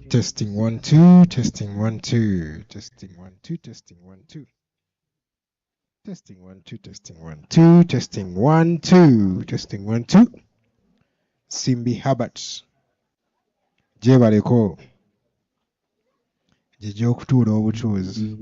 Testing 1 2, testing 1 2, testing 1 2, testing 1 2. Testing 1 2, testing 1 2, testing 1 2, testing 1 2. Simbi Habats. Je baleko. Gye okutuula obutuuzi.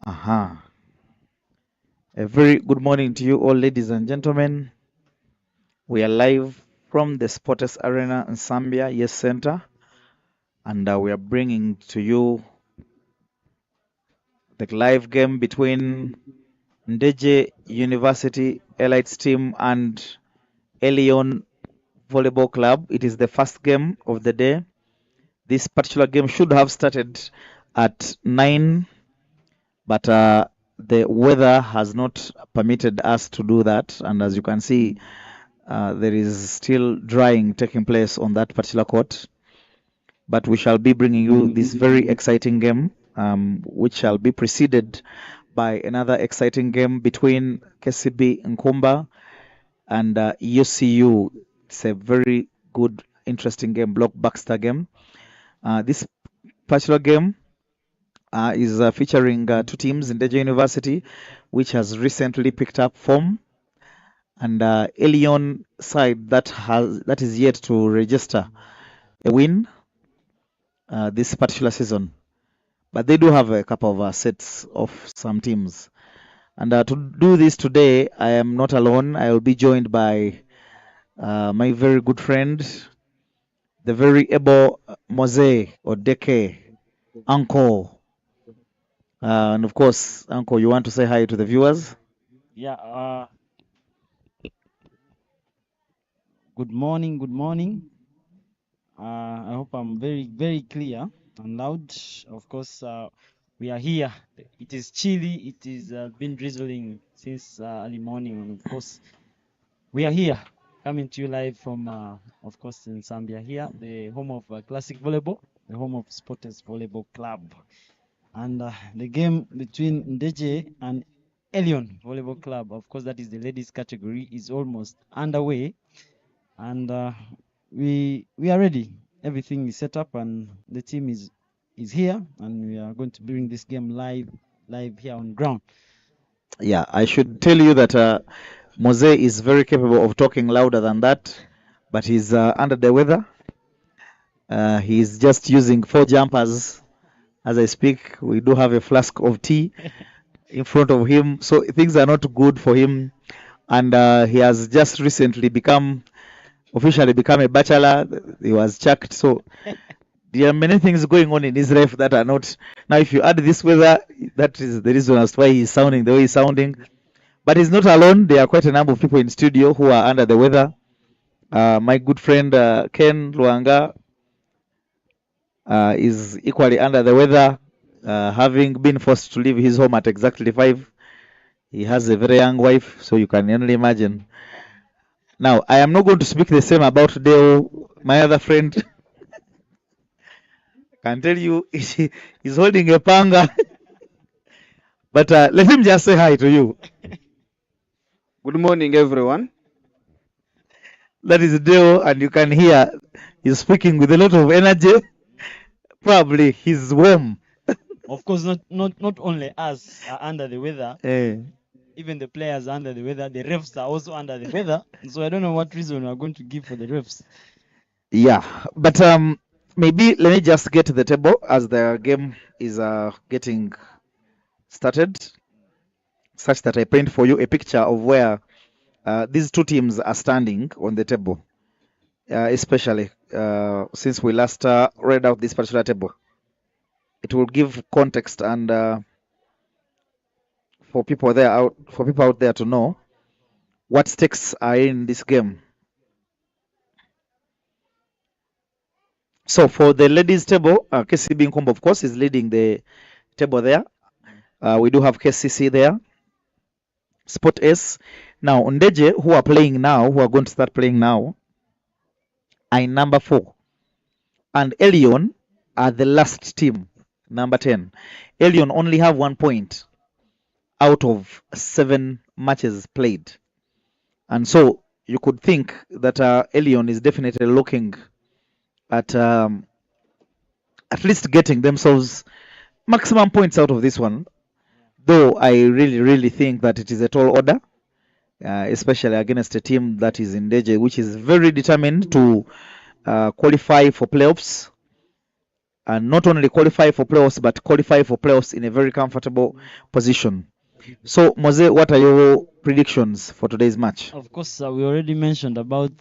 Aha. A very good morning to you all, ladies and gentlemen. We are live from the Sports Arena in Zambia, Yes Center, and we are bringing to you the live game between Ndejje University Elites team and Elyon Volleyball Club. It is the first game of the day. This particular game should have started at 9, but the weather has not permitted us to do that. And as you can see, there is still drying taking place on that particular court. But we shall be bringing you this very exciting game, which shall be preceded by another exciting game between KCB Nkumba and UCU. It's a very good, interesting game, blockbuster game. This particular game is featuring two teams, Ndejje University, which has recently picked up form, and Elyon side that is yet to register a win this particular season. But they do have a couple of sets of some teams. And to do this today, I am not alone. I will be joined by my very good friend, the very able Mose or Deke, Uncle. And of course, Uncle, you want to say hi to the viewers? Yeah, good morning, good morning. I hope I'm very, very clear and loud. Of course, we are here. It is chilly. It is been drizzling since early morning. And of course, we are here coming to you live from, of course, in Zambia here, the home of classic volleyball, the home of Sporters Volleyball Club. And the game between Ndejje and Elyon Volleyball Club, of course, that is the ladies category, is almost underway. And we are ready. Everything is set up, and the team is here, and we are going to bring this game live here on ground. Yeah, I should tell you that Mose is very capable of talking louder than that, but he's under the weather. He's just using 4 jumpers as I speak. We do have a flask of tea in front of him, so things are not good for him. And he has just recently officially become a bachelor. He was chucked, so there are many things going on in his life that are not. Now, if you add this weather, that is the reason as to why he's sounding the way he's sounding. But he's not alone. There are quite a number of people in studio who are under the weather. My good friend Ken Luanga is equally under the weather, having been forced to leave his home at exactly 5. He has a very young wife, so you can only imagine. Now, I am not going to speak the same about Dale, my other friend. I can tell you, he's holding a panga. But let him just say hi to you. Good morning, everyone. That is Dale, and you can hear he's speaking with a lot of energy. Probably he's warm. Of course, not only us are under the weather. Even the players are under the weather. The refs are also under the weather. So I don't know what reason we are going to give for the refs. Yeah, but maybe let me just get to the table as the game is getting started, such that I paint for you a picture of where these two teams are standing on the table, especially since we last read out this particular table. It will give context and for people out there to know what stakes are in this game. So for the ladies table, KCB Nkombo, of course, is leading the table there. We do have KCC there, Sport S. Now, Ndejje, who are going to start playing now, are in number 4. And Elyon are the last team, number 10. Elyon only have 1 point out of 7 matches played. And so you could think that Elyon is definitely looking at least getting themselves maximum points out of this one. Though I really, really think that it is a tall order, especially against a team that is in Ndejje, which is very determined to qualify for playoffs. And not only qualify for playoffs, but qualify for playoffs in a very comfortable position. So, Mose, what are your predictions for today's match? Of course, we already mentioned about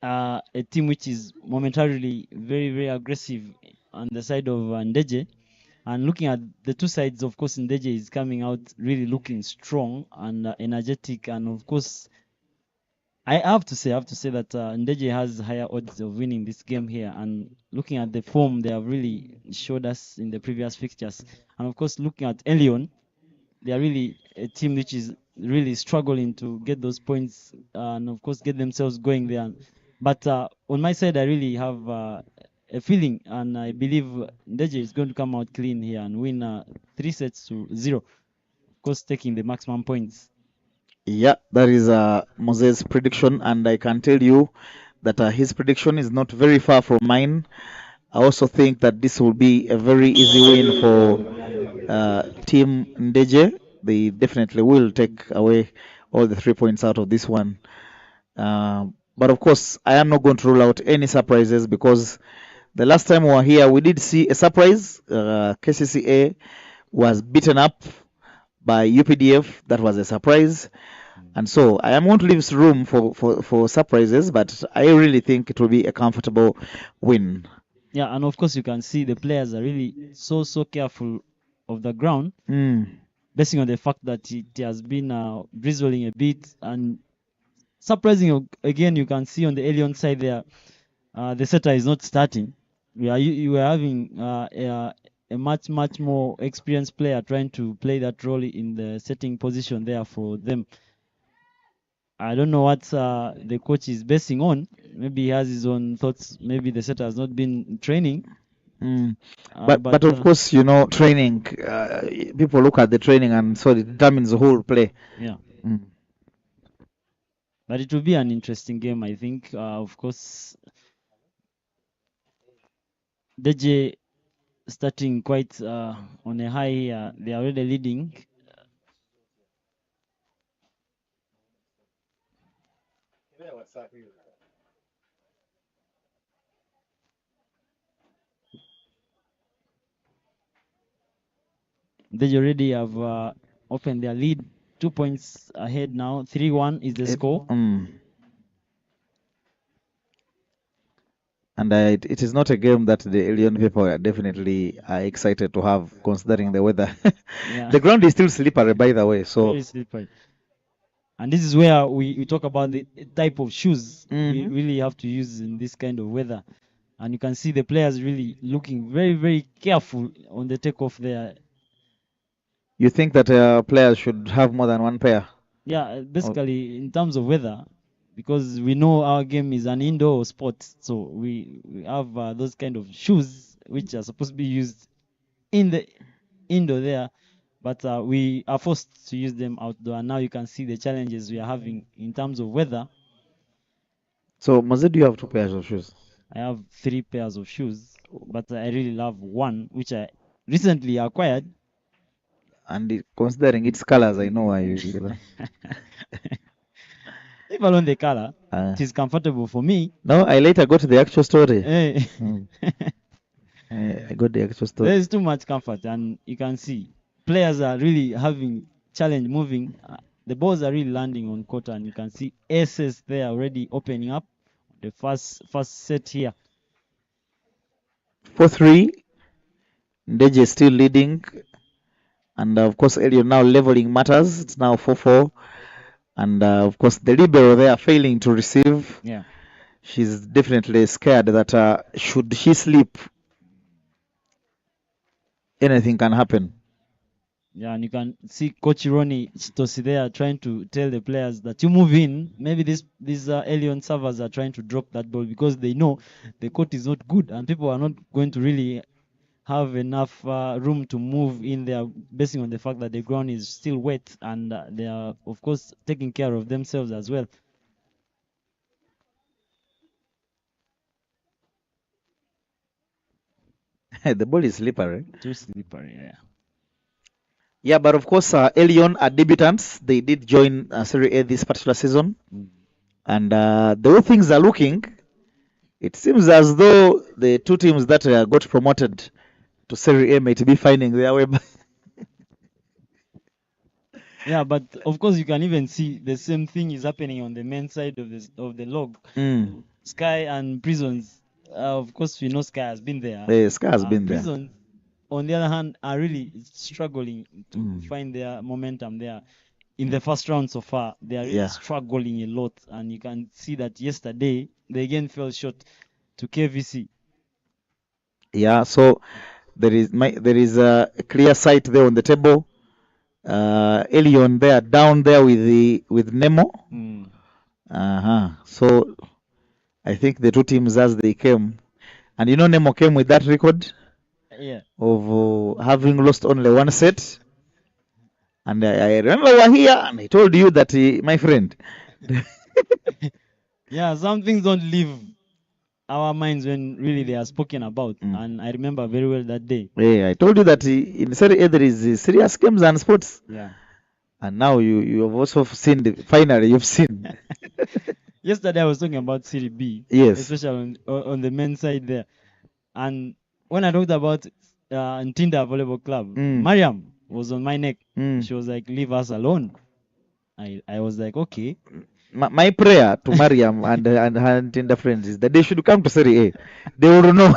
a team which is momentarily very, very aggressive on the side of Ndejje. And looking at the two sides, of course, Ndejje is coming out really looking strong and energetic. And of course, I have to say that Ndejje has higher odds of winning this game here. And looking at the form they have really showed us in the previous fixtures. And of course, looking at Elyon, they are really a team which is really struggling to get those points and of course get themselves going there. But on my side, I really have a feeling, and I believe Ndejje is going to come out clean here and win 3-0. Of course, taking the maximum points. Yeah, that is Mose's prediction, and I can tell you that his prediction is not very far from mine. I also think that this will be a very easy win for Team Ndejje. They definitely will take away all the 3 points out of this one. But of course, I am not going to rule out any surprises because the last time we were here, we did see a surprise. KCCA was beaten up by UPDF. That was a surprise. And so I am going to leave room for surprises, but I really think it will be a comfortable win. Yeah, and of course you can see the players are really so careful of the ground, basing on the fact that it has been drizzling a bit. And surprising again, you can see on the Elyon side there, the setter is not starting. You are having a much more experienced player trying to play that role in the setting position there for them. I don't know what the coach is basing on. Maybe he has his own thoughts. Maybe the setter has not been training. But of course, you know, training, people look at the training and so it determines the whole play. Yeah. But it will be an interesting game, I think. Of course, Ndejje starting quite on a high here. They are already leading. They already have opened their lead. 2 points ahead now. 3-1 is the score. And it is not a game that the Elyon people are definitely excited to have, considering the weather. Yeah. The ground is still slippery, by the way. So very slippery. And this is where we talk about the type of shoes we really have to use in this kind of weather. And you can see the players really looking very careful on the takeoff there. You think that players should have more than one pair? Yeah, basically in terms of weather, because we know our game is an indoor sport, so we have those kind of shoes which are supposed to be used in the indoor there, but we are forced to use them outdoor. And now you can see the challenges we are having in terms of weather. So, Mazid, do you have 2 pairs of shoes? I have 3 pairs of shoes, but I really love one, which I recently acquired. And considering its colors, I know why you do that. Leave alone the color, it is comfortable for me. No, I later got the actual story. Hey. I got the actual story. There is too much comfort, and you can see players are really having challenge moving. The balls are really landing on court, and you can see aces there already opening up the first set here. 4-3. Ndejje is still leading. And of course, Elyon now leveling matters. It's now 4-4. And of course, the libero they are failing to receive. Yeah. She's definitely scared that should she slip, anything can happen. Yeah, and you can see Coach Ronnie Chitosi there trying to tell the players that you move in. Maybe these Elyon servers are trying to drop that ball because they know the court is not good and people are not going to really have enough room to move in there, basing on the fact that the ground is still wet and they are, of course, taking care of themselves as well. The ball is slippery. Too slippery, yeah. Yeah, but of course, Elyon are debutants. They did join Serie A this particular season. And the way things are looking, it seems as though the 2 teams that got promoted to Serie A might be finding their way back. Yeah, but of course you can even see the same thing is happening on the men's side of the log. Sky and Prisons, of course we know Sky has been there. Yeah, Sky has been there. Prisons, on the other hand, are really struggling to find their momentum there. In the first round so far, they are really struggling a lot, and you can see that yesterday they again fell short to KVC. Yeah, so there is a clear sight there on the table. Elyon there down there with Nemo. So I think the 2 teams as they came, and you know Nemo came with that record of having lost only 1 set. And I remember we were here and I told you that my friend. Yeah, some things don't live our minds when really they are spoken about. And I remember very well that day. Yeah, I told you that in Serie A there is serious games and sports. Yeah. And now you have also seen finally you've seen. Yesterday I was talking about Serie B, Yes. especially on the men's side there. And when I talked about Ntinda Volleyball Club, Mariam was on my neck. She was like, "Leave us alone." I was like, "Okay." My prayer to Mariam and her Tinder friends is that they should come to Serie A. They will know.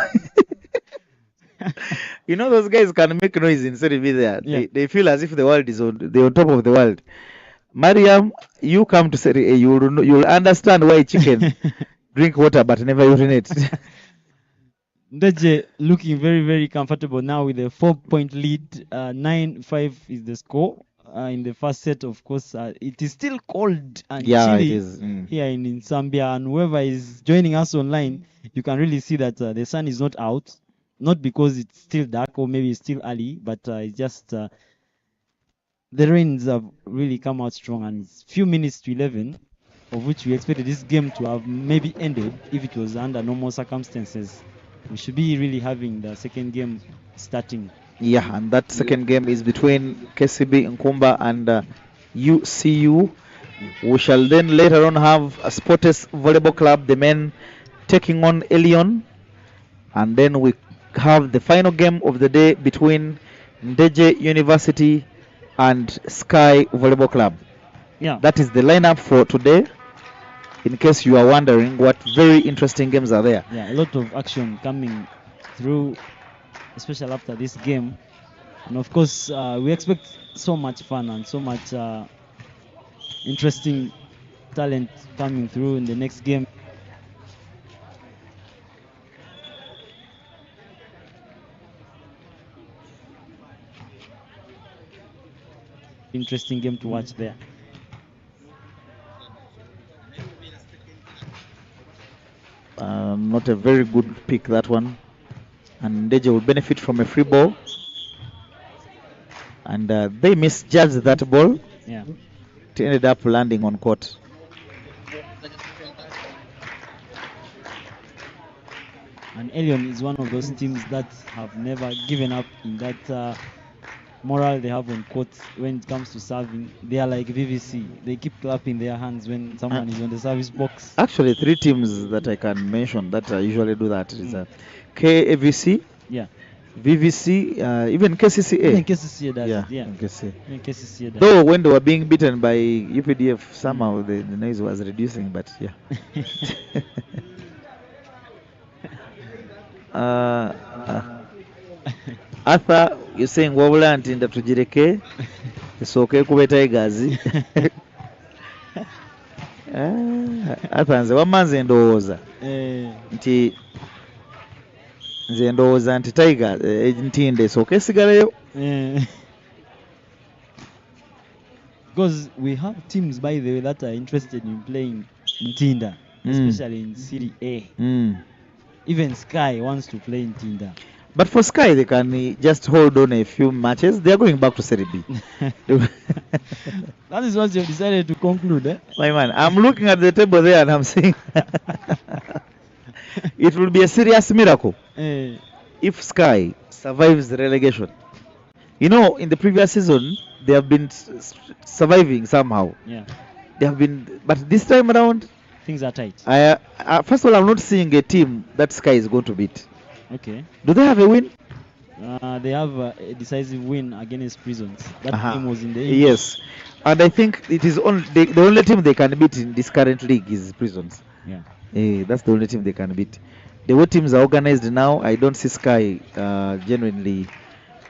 You know, those guys can make noise in Serie B there. Yeah. They feel as if the world is they're on top of the world. Mariam, you come to Serie A, you'll understand why chicken drink water but never urinate. Ndejje looking very, very comfortable now with a 4-point lead. 9-5 is the score. In the first set, of course, it is still cold and chilly here in NSAMBYA. And whoever is joining us online, you can really see that the sun is not out. Not because it's still dark or maybe it's still early, but it's just the rains have really come out strong. And it's few minutes to 11, of which we expected this game to have maybe ended if it was under normal circumstances. We should be really having the second game starting. Yeah, and that second game is between KCB Nkumba and UCU. We shall then later on have a Sports Volleyball Club, the men taking on Elyon. And then we have the final game of the day between Ndejje University and Sky Volleyball Club. Yeah. That is the lineup for today. In case you are wondering what very interesting games are there. Yeah, a lot of action coming through, especially after this game. And of course, we expect so much fun and so much interesting talent coming through in the next game. Interesting game to watch there. Not a very good pick, that one. And Ndejje will benefit from a free ball. And they misjudged that ball. Yeah. It ended up landing on court. And Elyon is one of those teams that have never given up in that moral they have on court when it comes to serving. They are like VVC. They keep clapping their hands when someone is on the service box. Actually, 3 teams that I can mention that usually do that is KAVC, yeah, VVC, even KCCA. Even KCCA does Yeah, it, yeah. KCCA. Even KCCA does Though when they were being beaten by UPDF, somehow the noise was reducing, but yeah. Arthur, you're saying wabula nti ndatugireke esooke kuba Tigers. Arthur, nze wamma nze ndowooza nti Tigers Ntinde esooke esigaleyo. Because we have teams, by the way, that are interested in playing Ntinda, especially in Serie A. Even Sky wants to play Ntinda. But for Sky, they can just hold on a few matches. They are going back to Serie B. That is what you've decided to conclude, eh? My man, I'm looking at the table there and I'm saying it will be a serious miracle if Sky survives the relegation. You know, in the previous season, they have been surviving somehow. Yeah. They have been, but this time around, things are tight. First of all, I'm not seeing a team that Sky is going to beat. Okay. Do they have a win? They have a decisive win against Prisons. That team was in the English. Yes, and I think it is only the only team they can beat in this current league is Prisons. Yeah. That's the only team they can beat. The way teams are organized now, I don't see Sky genuinely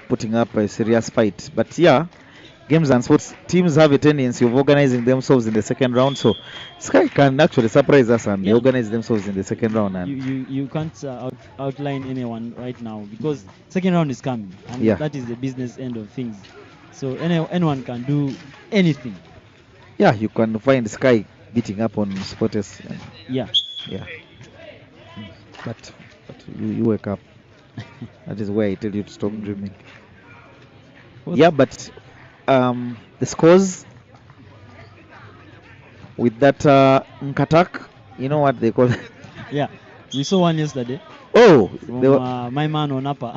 putting up a serious fight. But yeah, games and sports teams have a tendency of organizing themselves in the second round, so Sky can actually surprise us and organize themselves in the second round. And you can't outline anyone right now because second round is coming, and that is the business end of things. So anyone can do anything. Yeah, you can find Sky beating up on Sports. Yeah. But you wake up. That is where I tell you to stop dreaming. But the scores with that Nkatak, you know what they call it? Yeah. We saw one yesterday Oh, from they were, my man on upper.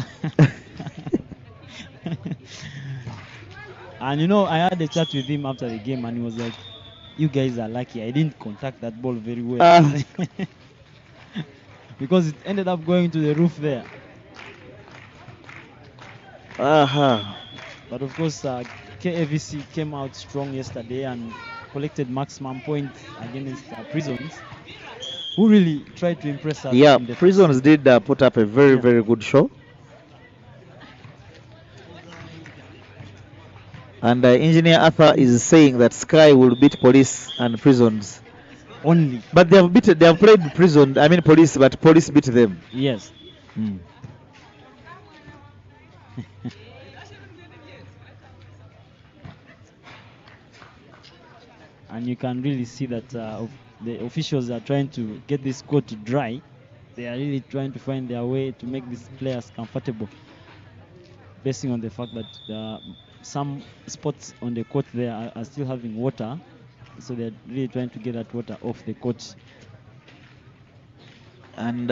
And I had a chat with him after the game, and he was like, "You guys are lucky. I didn't contact that ball very well." Because it ended up going to the roof there. But of course, KAVC came out strong yesterday and collected maximum points against Prisons, who really tried to impress us. Yeah, in the Prisons did put up a very, very good show. And Engineer Arthur is saying that Sky will beat Police and Prisons. Only. But they have played Prison, I mean Police, but Police beat them. Yes. And you can really see that the officials are trying to get this court to dry. They are really trying to find their way to make these players comfortable, basing on the fact that some spots on the court there are still having water, so they're really trying to get that water off the court. And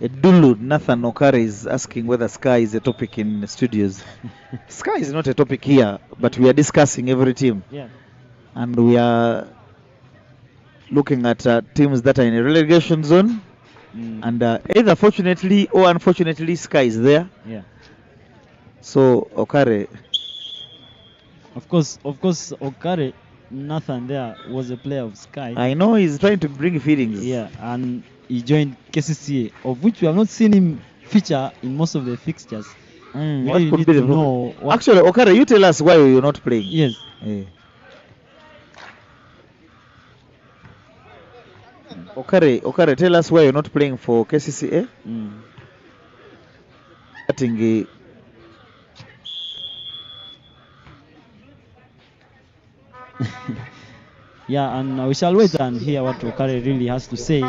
Edulu Nathan Okare is asking whether Sky is a topic in the studios. Sky is not a topic here, but we are discussing every team. Yeah. And we are looking at teams that are in a relegation zone. And either fortunately or unfortunately, Sky is there. Yeah. So Okare. Of course, Okare Nathan there was a player of Sky. I know he's trying to bring feelings. Yeah, and he joined KCCA, of which we have not seen him feature in most of the fixtures. What could be the problem? Actually, Okare, you tell us why you're not playing. Yes. Okare, tell us why you're not playing for KCCA. Yeah, and we shall wait and hear what Okare really has to say.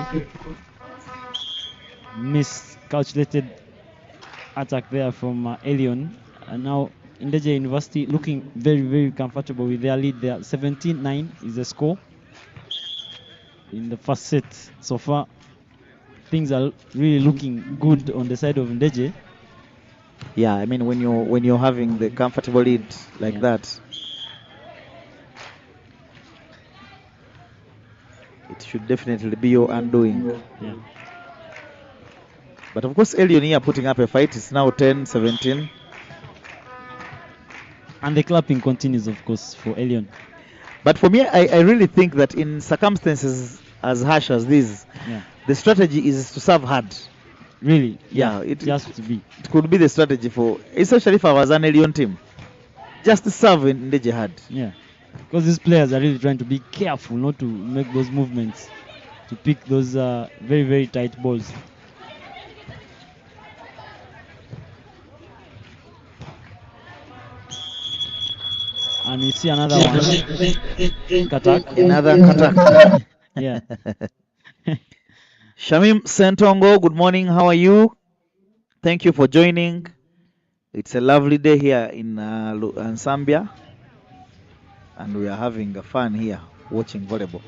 Miscalculated attack there from Elyon. And now Ndejje University looking very, very comfortable with their lead there. 17-9 is the score in the first set. So far, things are really looking good on the side of Ndejje. Yeah, I mean when you're having the comfortable lead like that, it should definitely be your undoing. Yeah. But of course, Elyon here putting up a fight. It's now 10-17. And the clapping continues, of course, for Elyon. But for me, I really think that in circumstances as harsh as these, the strategy is to serve hard. Really? Yeah, it has to be. It could be the strategy for, especially if I was an Elyon team, just to serve in Ndejje hard. Yeah, because these players are really trying to be careful not to make those movements, to pick those very, very tight balls. And we see another one. Katak. Another Katak. Yeah. Shamim Sentongo, good morning. How are you? Thank you for joining. It's a lovely day here in NSAMBYA. And we are having fun here watching volleyball.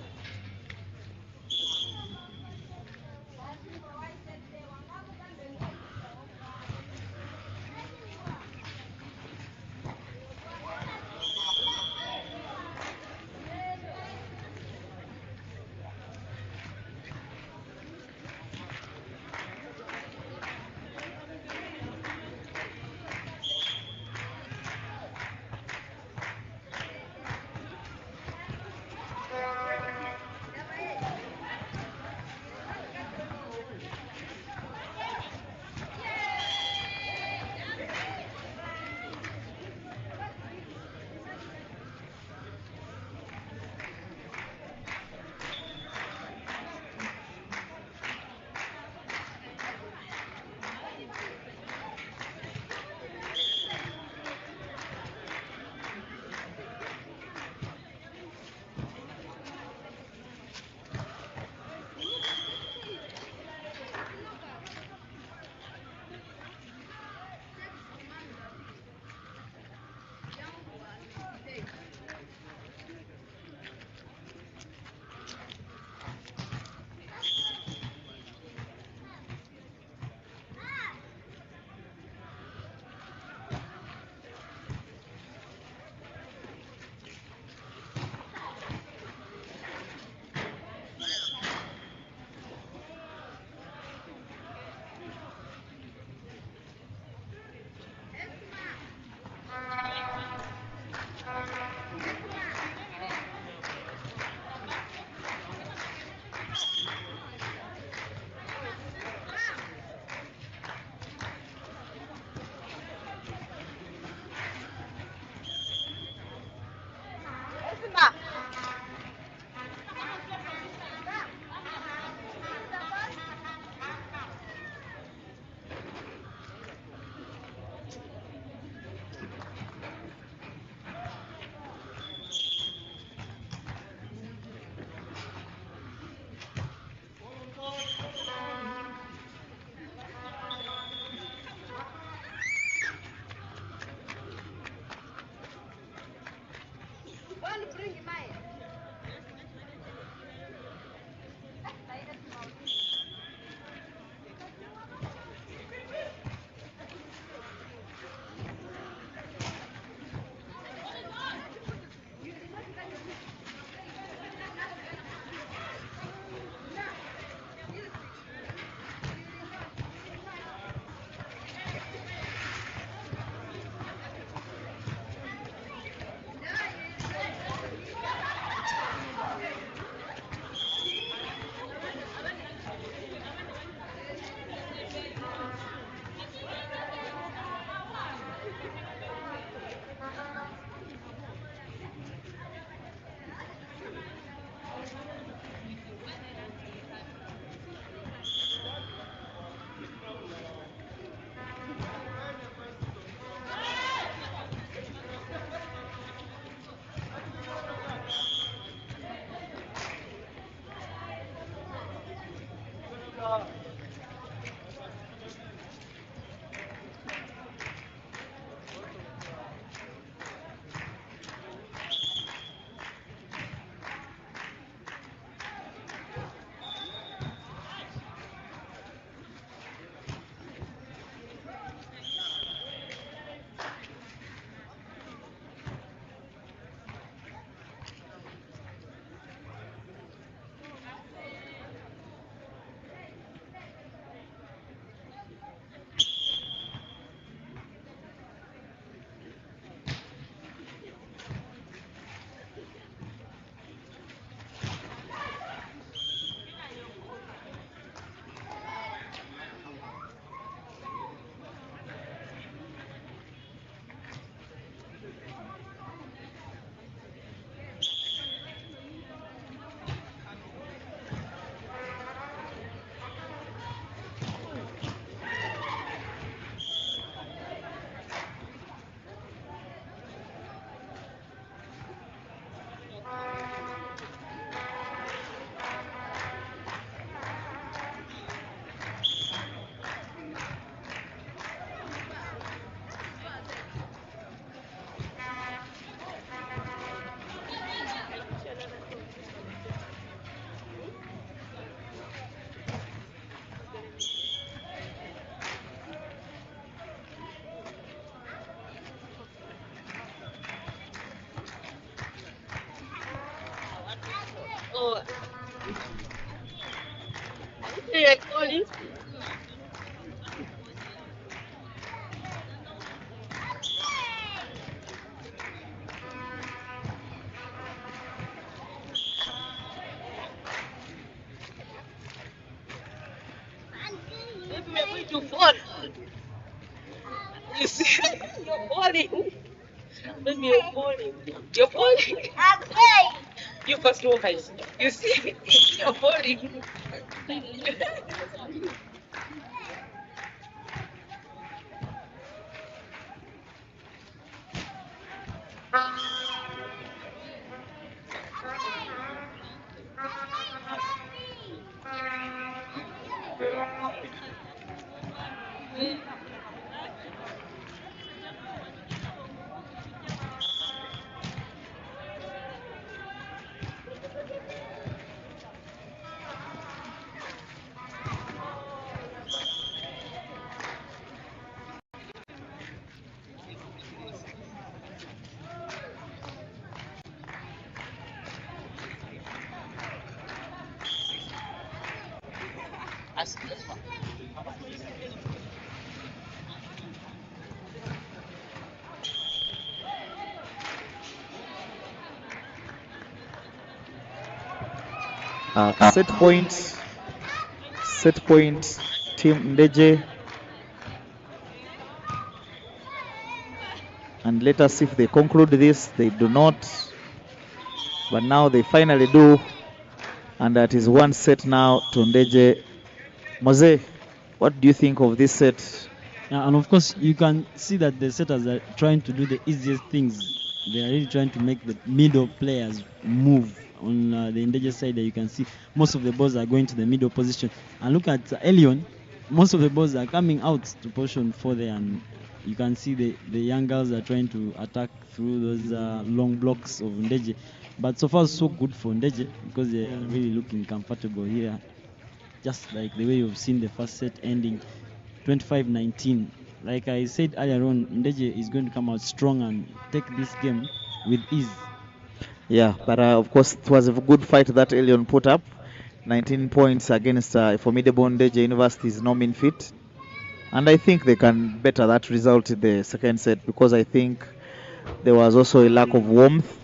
Maybe we are going to fall. You see, you're falling. Maybe you're falling. You're falling. You first walk, I see. You see, you're falling. Set point, Team Ndejje. And let us see if they conclude this. They do not. But now they finally do. And that is one set now to Ndejje. Mose, what do you think of this set? Yeah, and of course, you can see that the setters are trying to do the easiest things. They are really trying to make the middle players move. On the Ndejje side, you can see most of the balls are going to the middle position. And look at Elyon, most of the balls are coming out to position 4 there, and you can see the young girls are trying to attack through those long blocks of Ndejje. But so far, so good for Ndejje because they are really looking comfortable here. Just like the way you've seen the first set ending 25-19. Like I said earlier on, Ndejje is going to come out strong and take this game with ease. Yeah, but of course it was a good fight that Elyon put up. 19 points against a formidable Ndejje University is no mean feat. And I think they can better that result in the second set because I think there was also a lack of warmth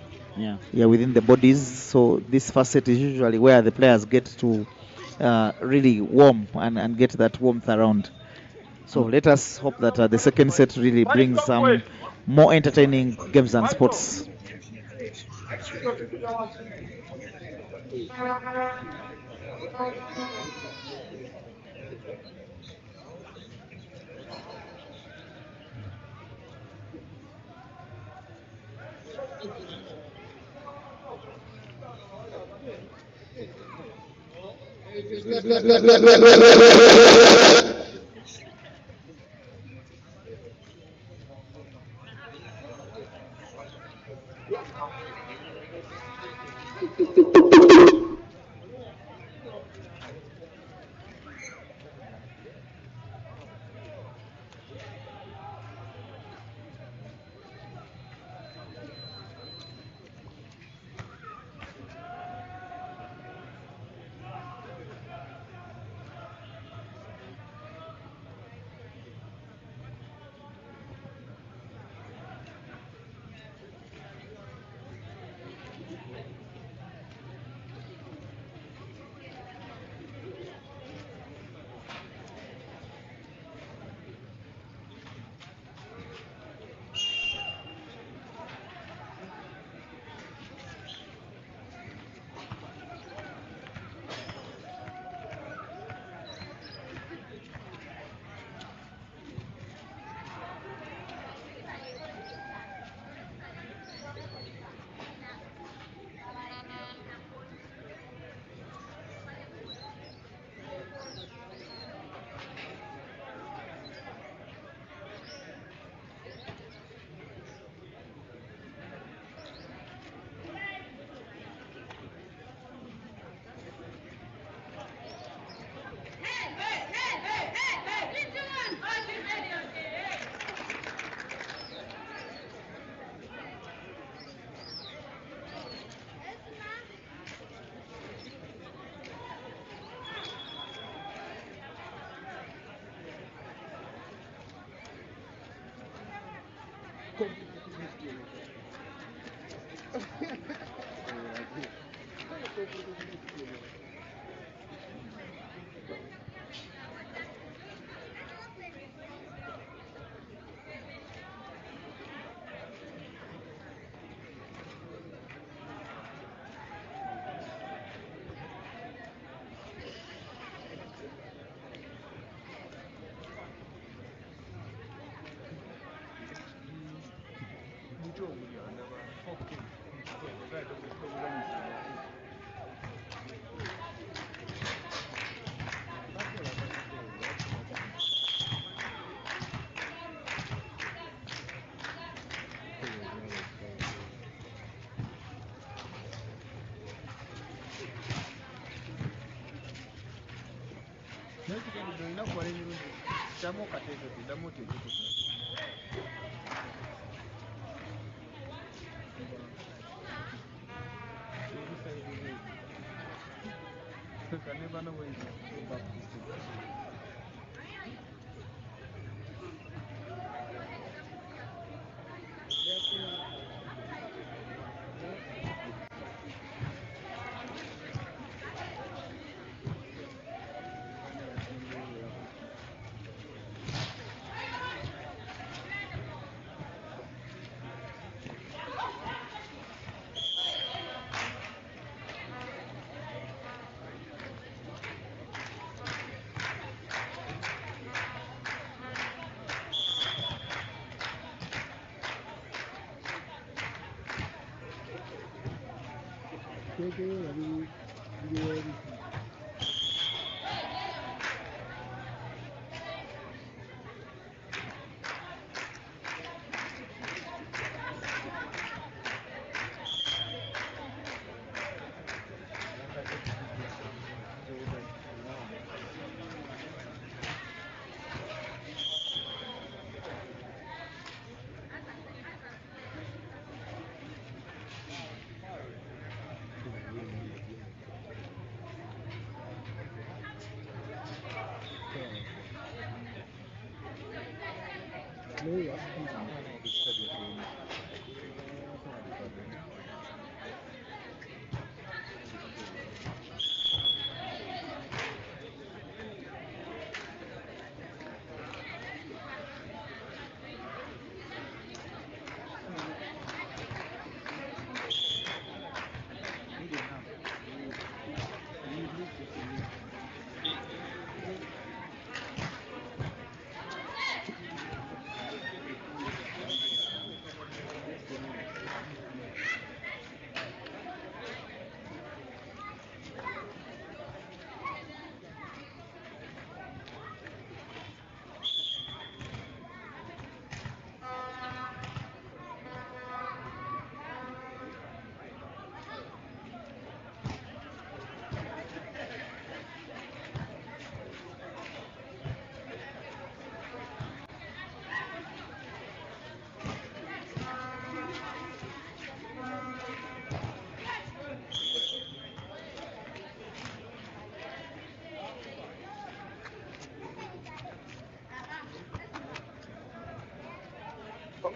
within the bodies. So this first set is usually where the players get to really warm and get that warmth around. So let us hope that the second set really brings some more entertaining games and sports. For me,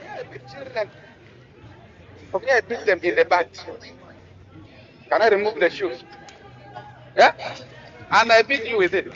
I beat children. For me, I beat them in the back. Can I remove the shoes? Yeah? And I beat you with it.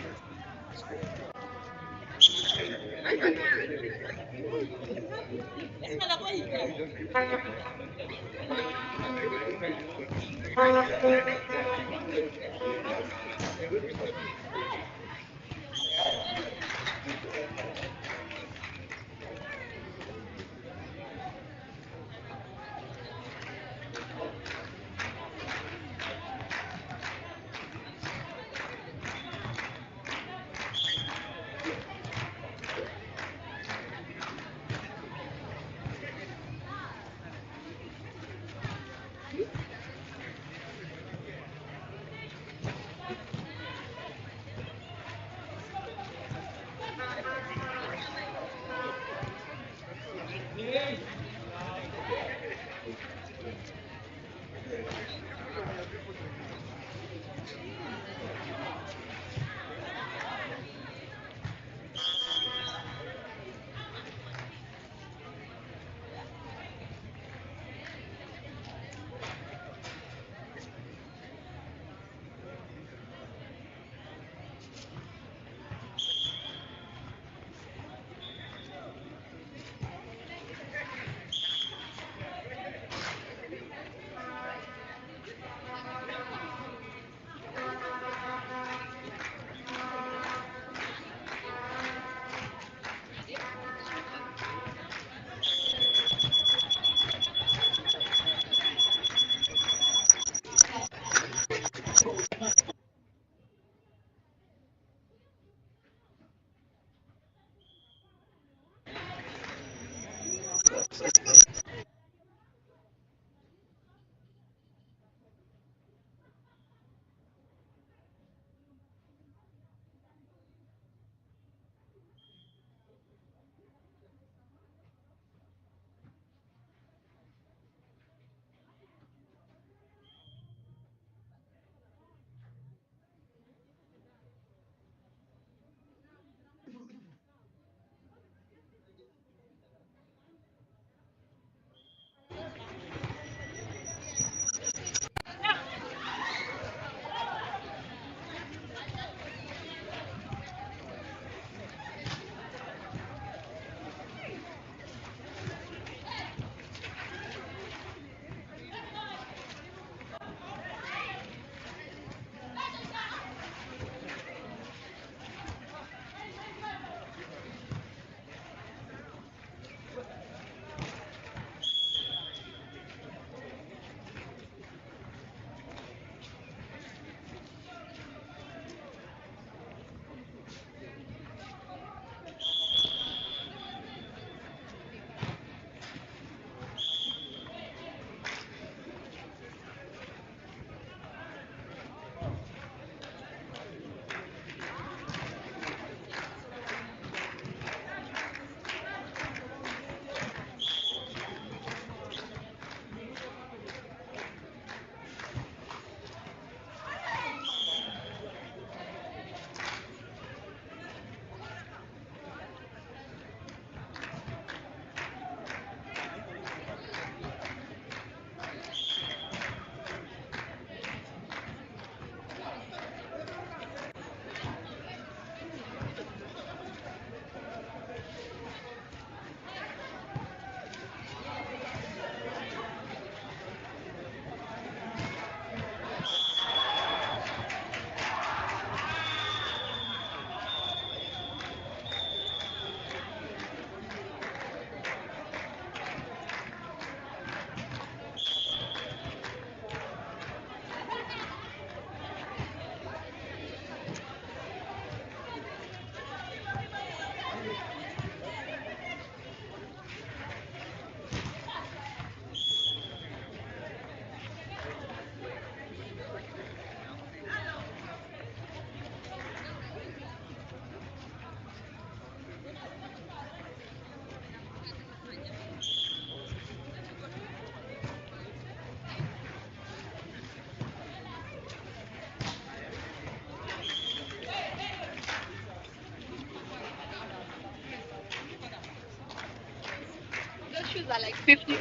shoes are like 50.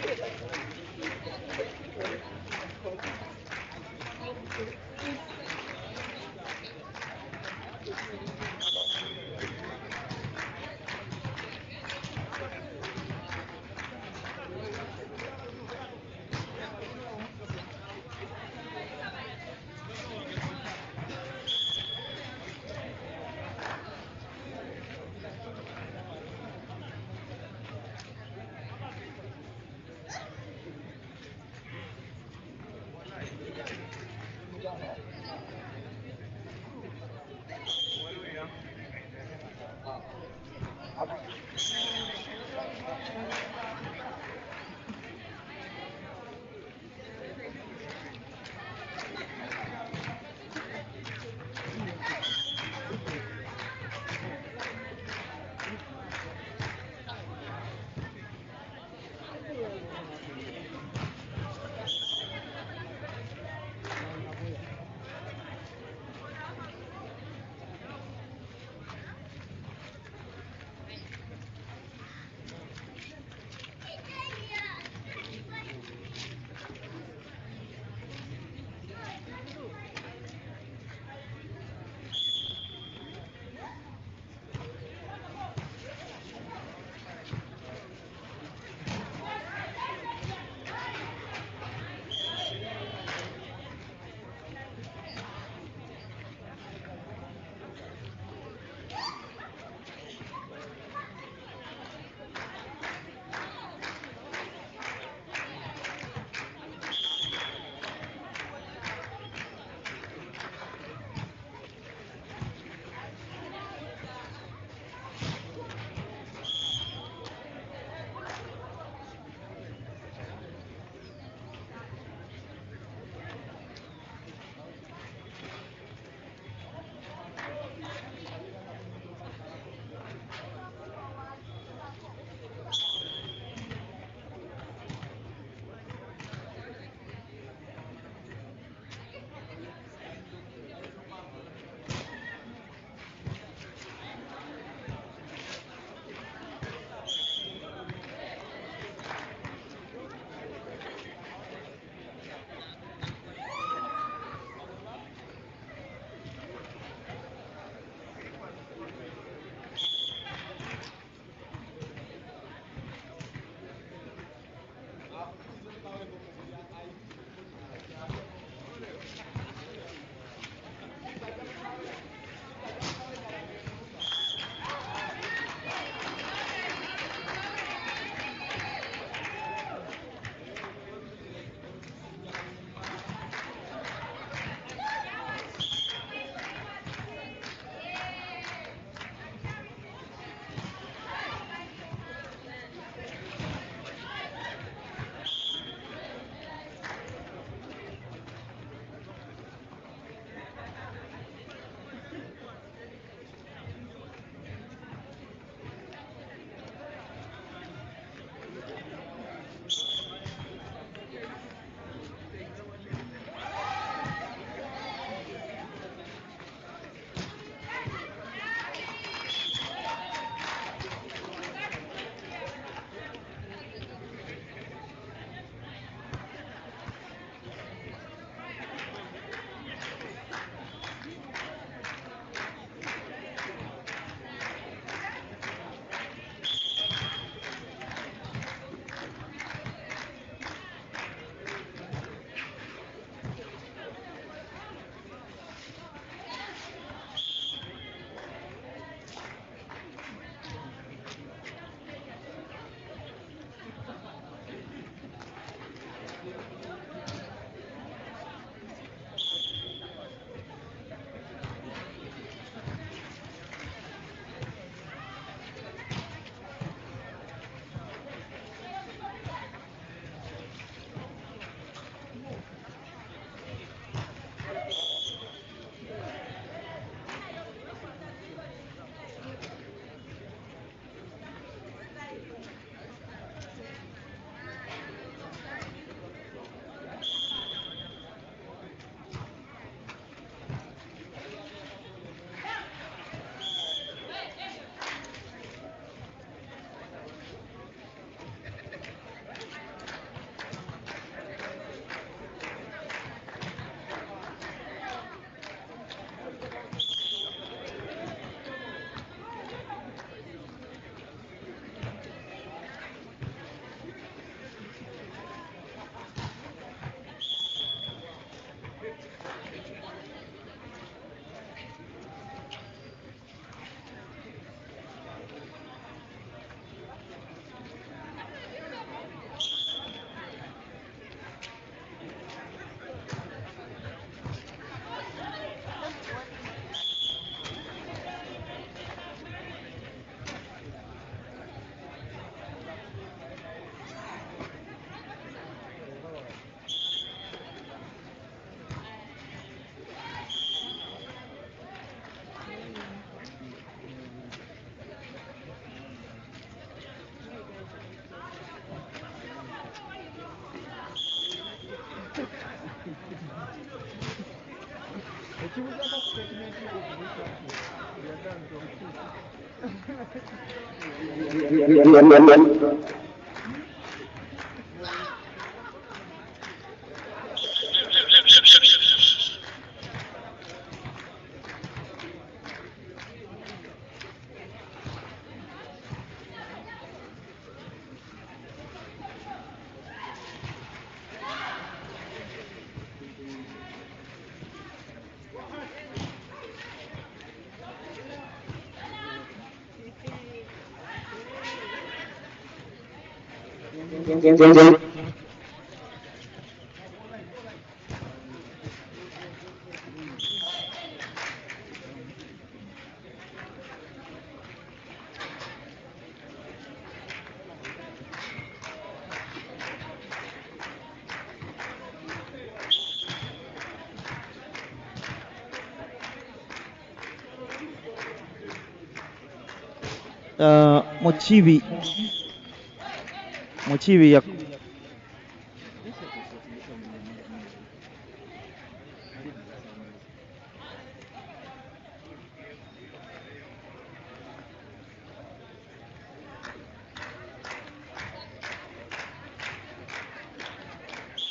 Mochibi ya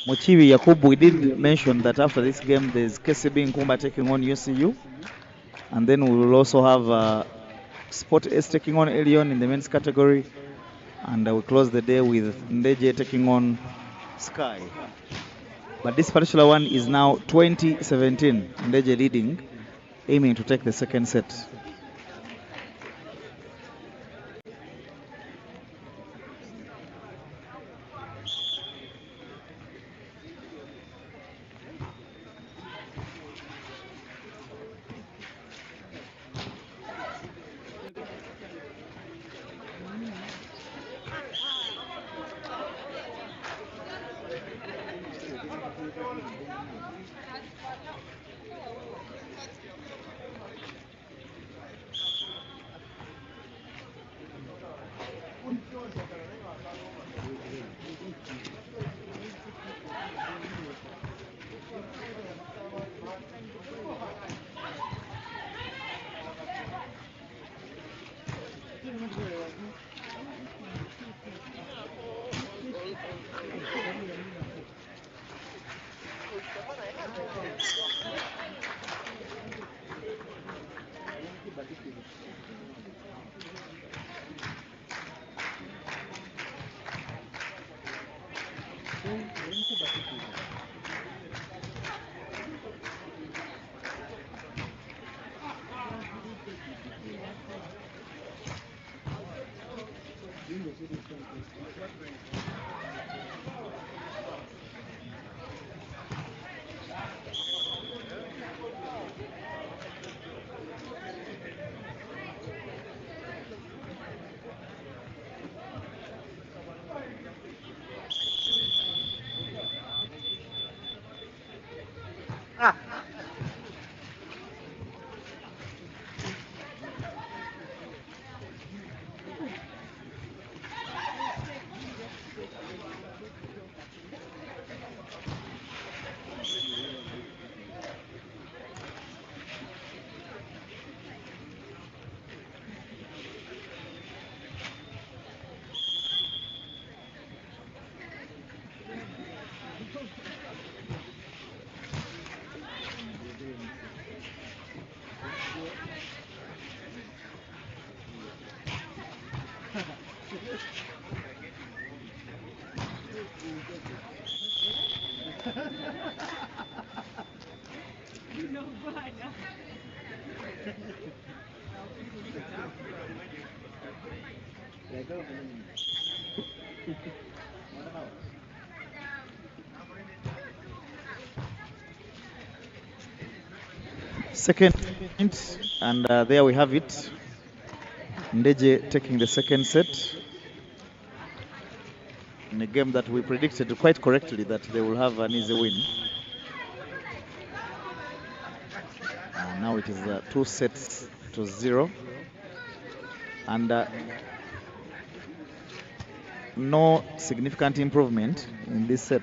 Mochibi Yakub, we did mention that after this game there's KCB Nkumba taking on UCU, and then we will also have Sport S taking on Elyon in the men's category, and we close the day with Ndejje taking on Sky. But this particular one is now 2017, Ndejje leading, aiming to take the second set. Second, and there we have it. Ndejje taking the second set in a game that we predicted quite correctly that they will have an easy win. Now it is 2-0, and no significant improvement in this set.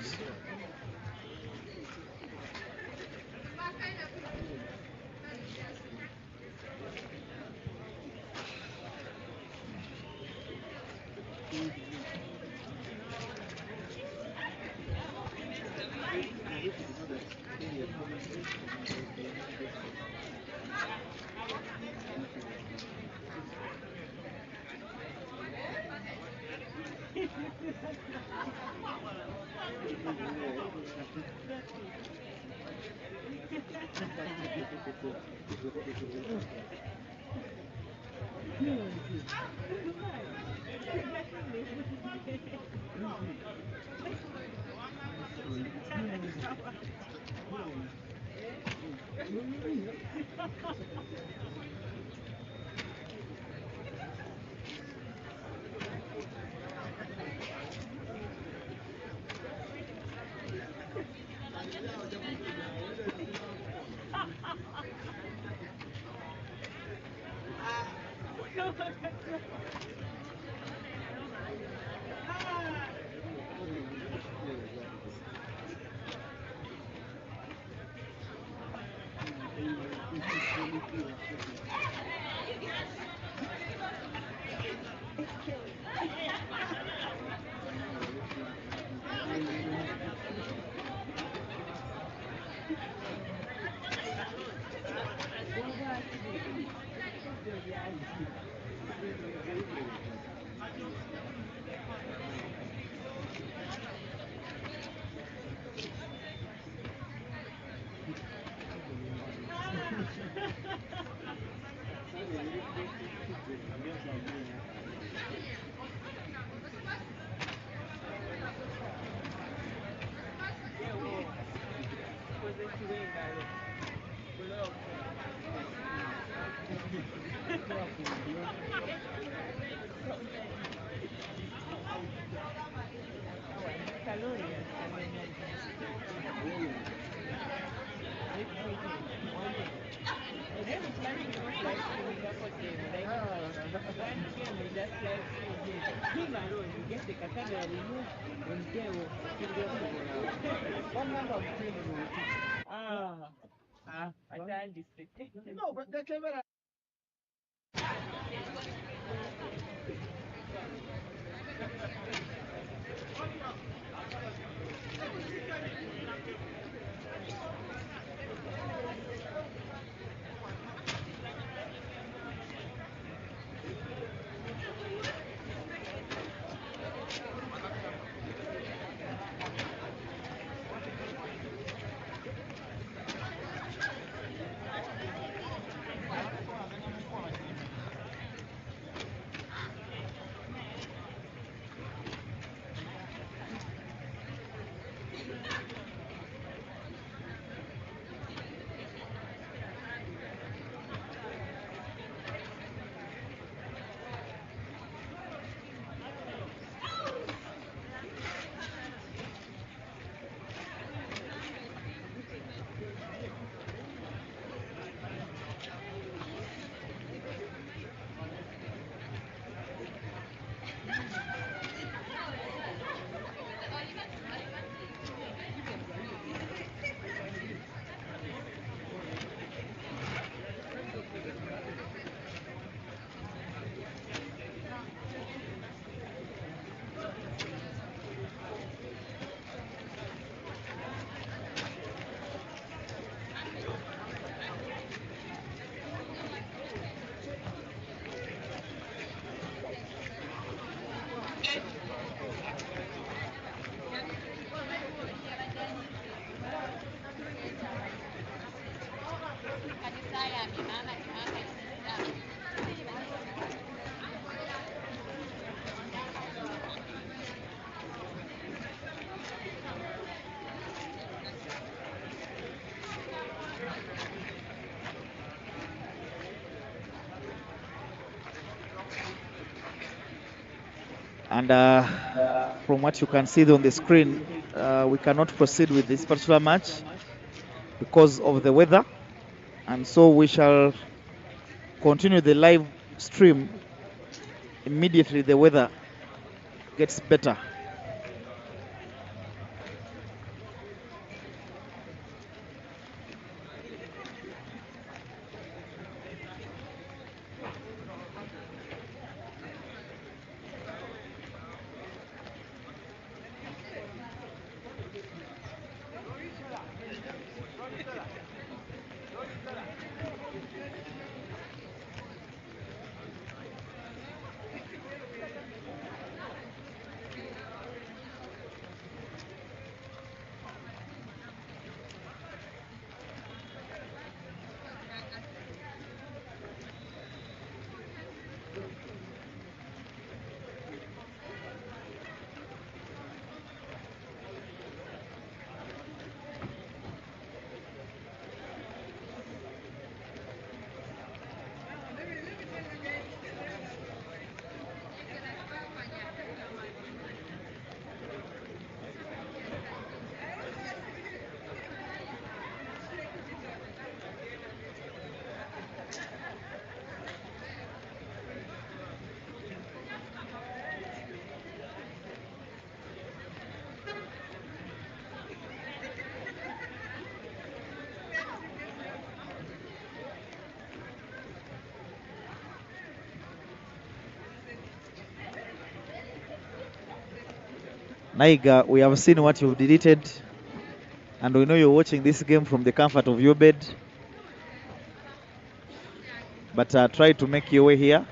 And from what you can see on the screen, we cannot proceed with this particular match because of the weather, and so we shall continue the live stream immediately the weather gets better. Naiga, we have seen what you've deleted, and we know you're watching this game from the comfort of your bed. But try to make your way here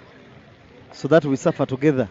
so that we suffer together.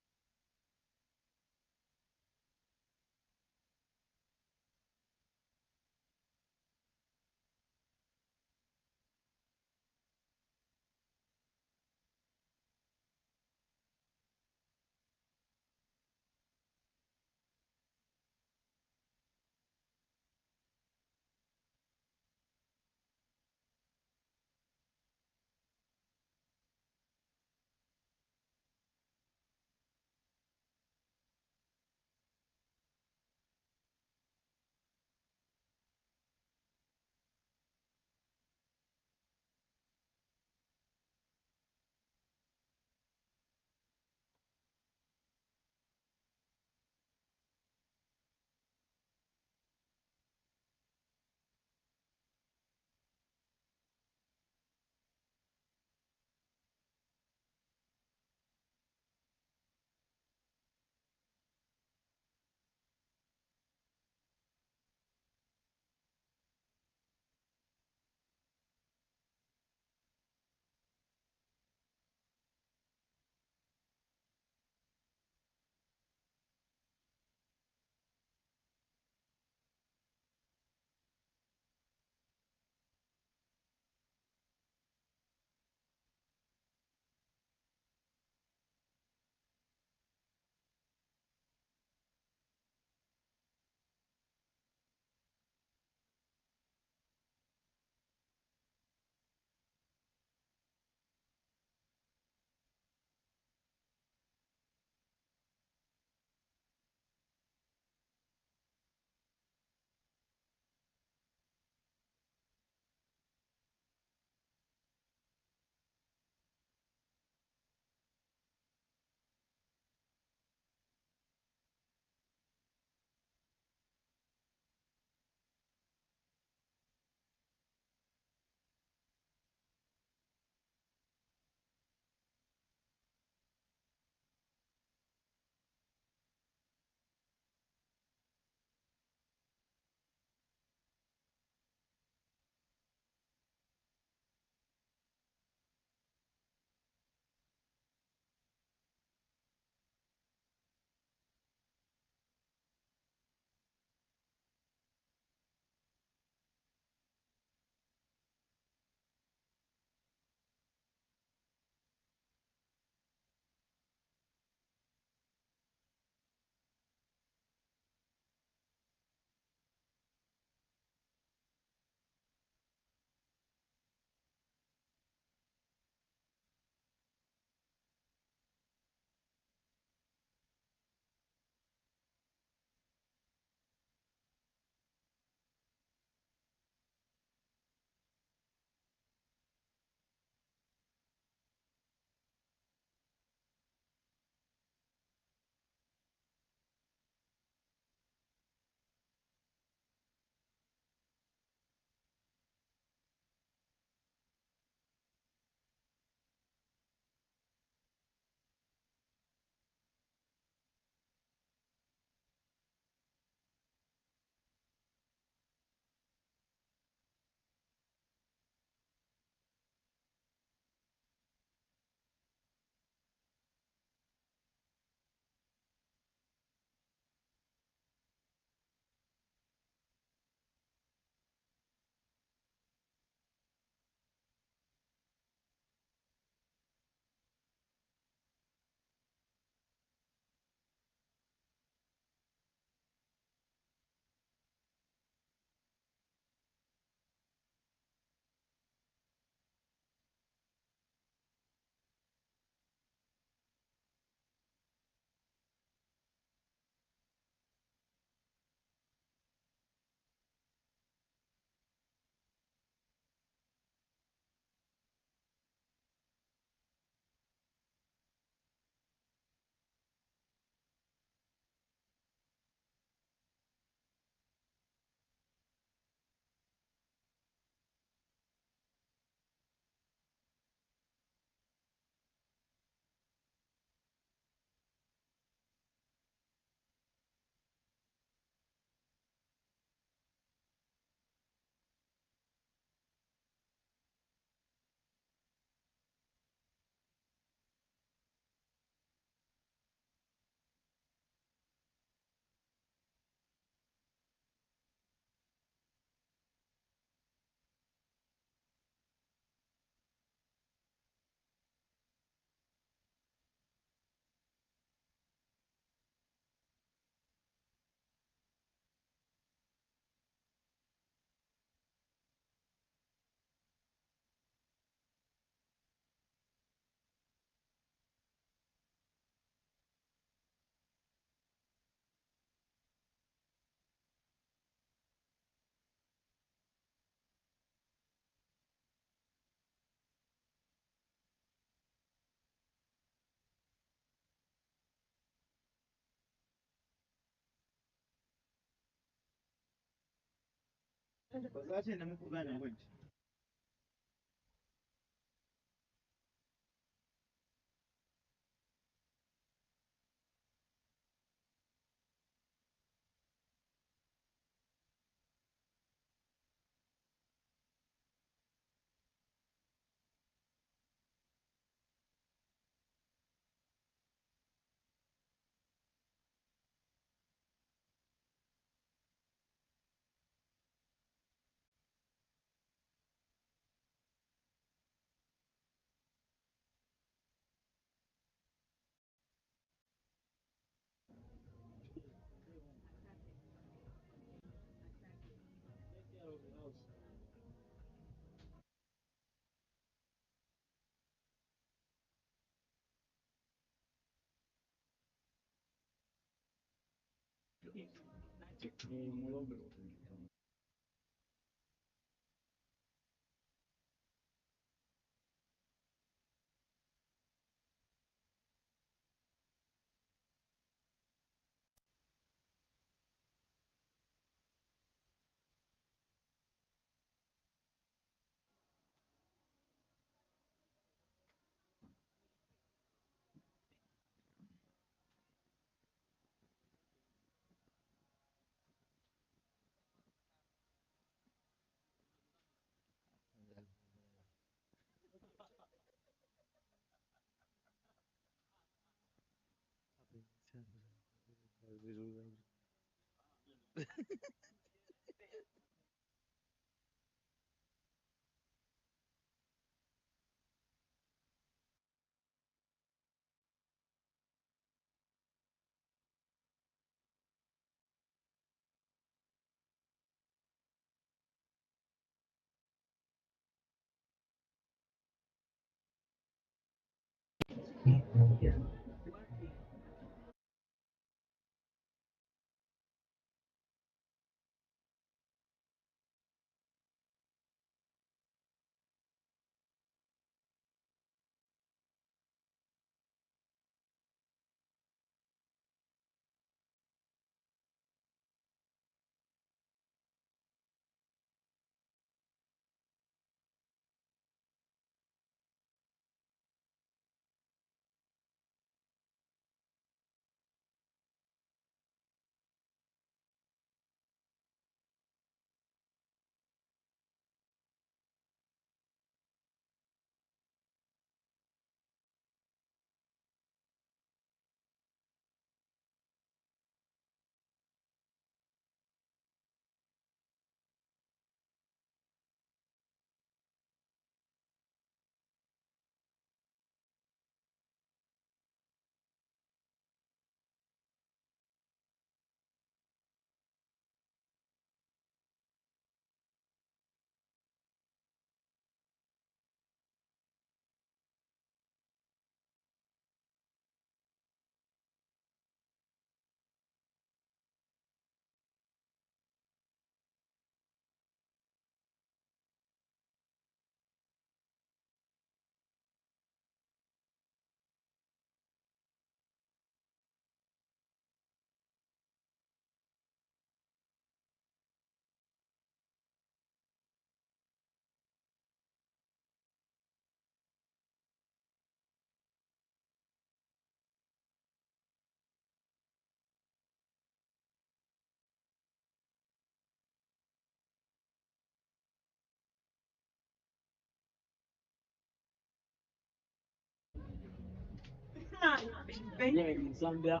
Zambia.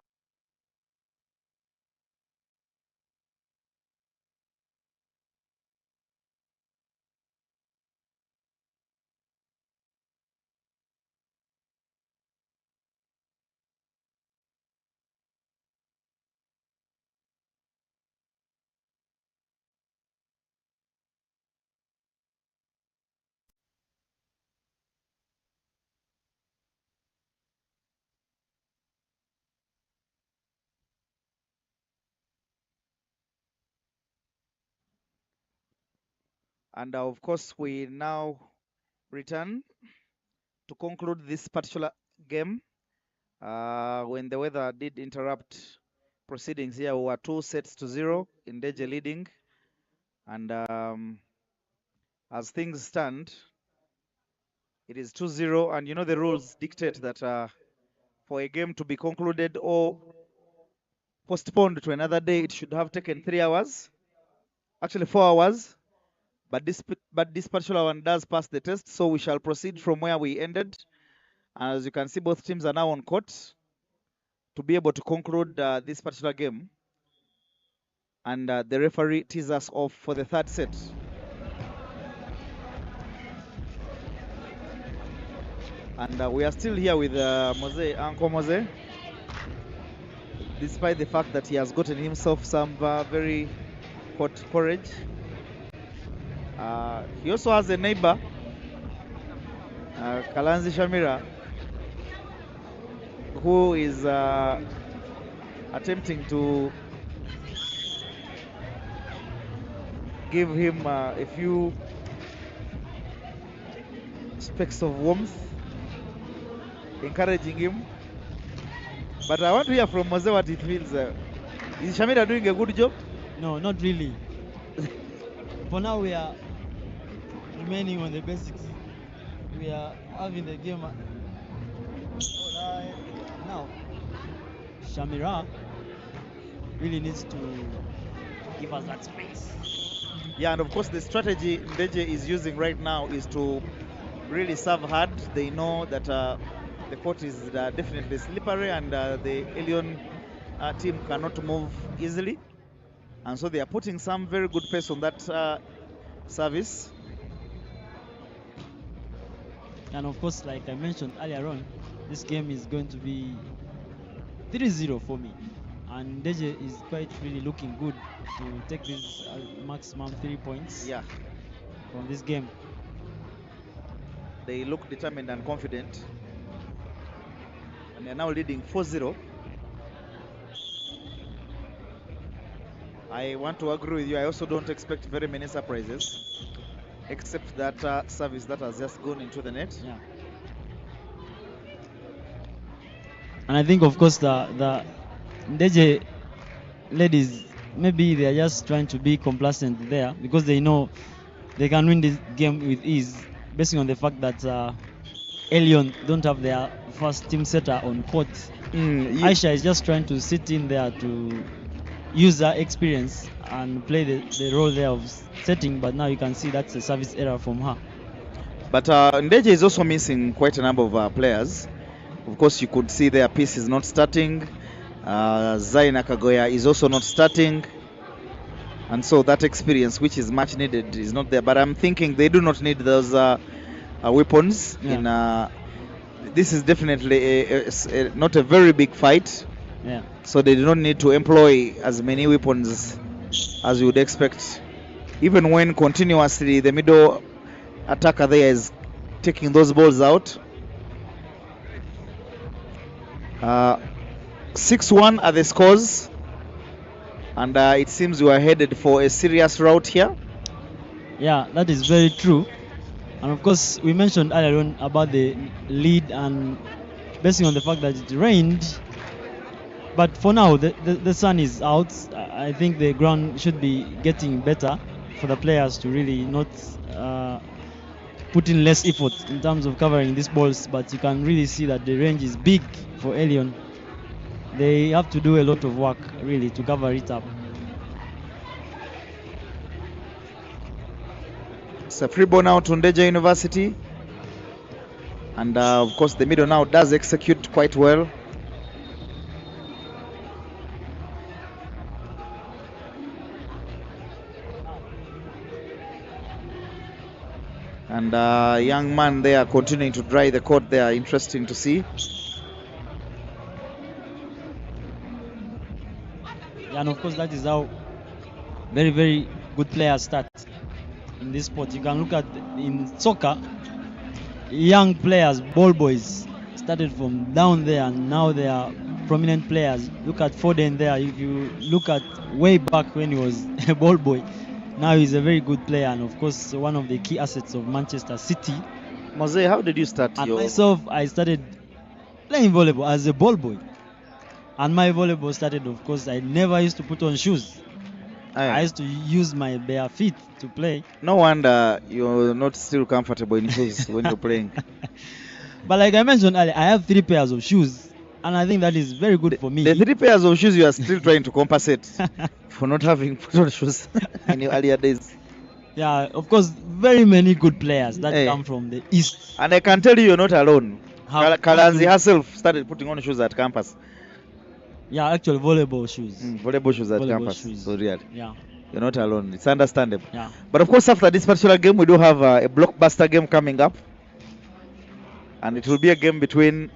And of course, we now return to conclude this particular game. When the weather did interrupt proceedings here, we were 2 sets to 0 in Ndejje leading. And as things stand, it is 2-0, and you know the rules dictate that for a game to be concluded or postponed to another day, it should have taken 3 hours, actually 4 hours. But this particular one does pass the test, so we shall proceed from where we ended. As you can see, both teams are now on court to be able to conclude this particular game. And the referee tees us off for the third set. And we are still here with Uncle Mose, despite the fact that he has gotten himself some very hot porridge. He also has a neighbor, Kalanzi Shamira, who is attempting to give him a few specks of warmth, encouraging him. But I want to hear from Mose what it feels. Is Shamira doing a good job? No, not really. For now, we are remaining on the basics. We are having the game. Now, Shamira really needs to give us that space. Yeah, and of course the strategy Ndejje is using right now is to really serve hard. They know that the court is definitely slippery, and the Elyon team cannot move easily. And so they are putting some very good pace on that service. And of course, like I mentioned earlier on, this game is going to be 3-0 for me. And Ndejje is quite really looking good to take this maximum 3 points from this game. They look determined and confident. And they are now leading 4-0. I want to agree with you. I also don't expect very many surprises, except that service that has just gone into the net. Yeah. And I think, of course, the Ndejje ladies, maybe they are just trying to be complacent there because they know they can win this game with ease, based on the fact that Elyon don't have their first team setter on court. Aisha is just trying to sit in there to use her experience and play the role there of setting, but now you can see that's a service error from her. But Ndejje is also missing quite a number of players. Of course, you could see their piece is not starting. Zaina Kagoya is also not starting. And so that experience, which is much needed, is not there. But I'm thinking they do not need those weapons. Yeah. This is definitely not a very big fight. Yeah. So they do not need to employ as many weapons as you would expect. Even when continuously the middle attacker there is taking those balls out. 6-1 are the scores. And it seems we are headed for a serious rout here. Yeah, that is very true. And of course, we mentioned earlier on about the lead and basing on the fact that it rained. But for now, the sun is out. I think the ground should be getting better for the players to really not put in less effort in terms of covering these balls. But you can really see that the range is big for Elyon. They have to do a lot of work really to cover it up. It's a free ball now to Ndejje University. And of course the middle now does execute quite well. And young man there continuing to dry the court there. Interesting to see. And of course, that is how very, very good players start in this sport. You can look at in soccer, young players, ball boys, started from down there and now they are prominent players. Look at Foden there. If you look at way back when he was a ball boy, now he's a very good player and of course one of the key assets of Manchester City. Mose, how did you start? And myself, I started playing volleyball as a ball boy. And my volleyball started, of course, I never used to put on shoes. I used to use my bare feet to play. No wonder you're not still comfortable in shoes when you're playing. But like I mentioned earlier, I have 3 pairs of shoes, and I think that is very good for me. The 3 pairs of shoes you are still trying to compensate for not having put on shoes in your earlier days. Yeah, of course, very many good players that Eh. come from the east. And I can tell you, you're not alone. Have Kalanzi actually- herself started putting on shoes at campus. Yeah, actually volleyball shoes. Volleyball shoes at Volleyball campus. shoes. So really, Yeah, you're not alone. It's understandable. yeah. But of course, after this particular game, we do have a blockbuster game coming up. And it will be a game between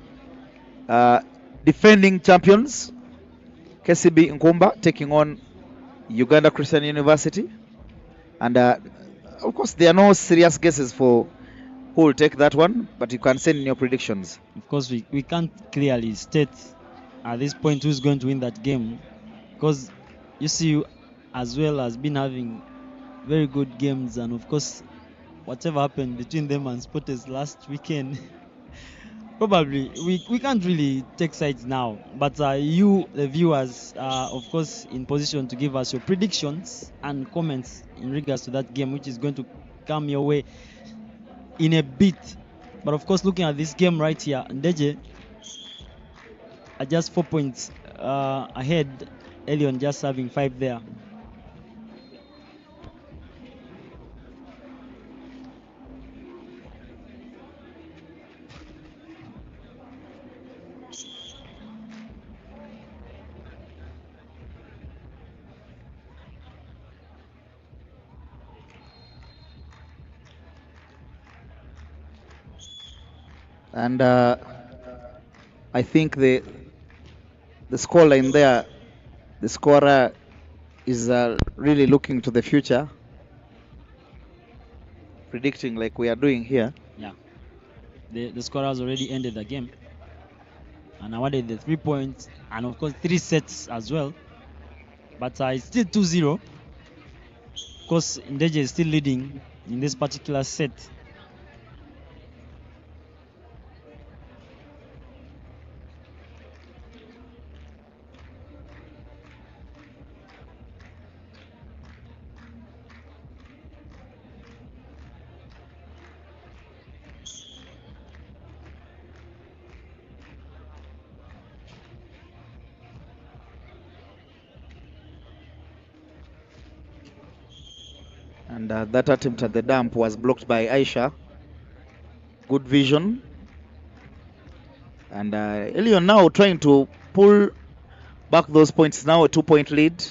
defending champions, KCB Nkumba, taking on Uganda Christian University. And of course, there are no serious guesses for who will take that one, but you can send in your predictions. Of course, we can't clearly state at this point who's going to win that game, because you see, as well as been having very good games, and of course, whatever happened between them and Spotters last weekend, probably we can't really take sides now. But you, the viewers, are of course in position to give us your predictions and comments in regards to that game, which is going to come your way in a bit. But of course, looking at this game right here, Ndejje are just 4 points ahead. Elyon just having 5 there. And I think the scoreline there, the scorer is really looking to the future, predicting like we are doing here. Yeah, the scorer has already ended the game and awarded the 3 points and of course 3 sets as well. But it's still 2-0. Of course, Ndejje is still leading in this particular set. And that attempt at the dump was blocked by Aisha. Good vision. And Elyon now trying to pull back those points. Now a 2-point lead.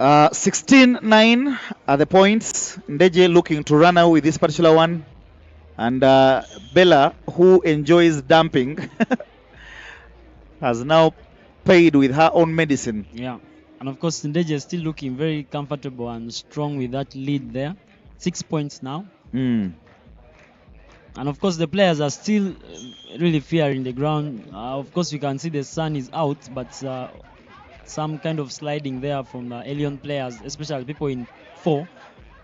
16-9 are the points. Ndejje looking to run away with this particular one. And Bella, who enjoys dumping, has now paid with her own medicine. Yeah. And of course, Ndejje is still looking very comfortable and strong with that lead there. 6 points now. Mm. And of course, the players are still really fearing the ground. Of course, you can see the sun is out, but some kind of sliding there from the Elyon players, especially people in 4,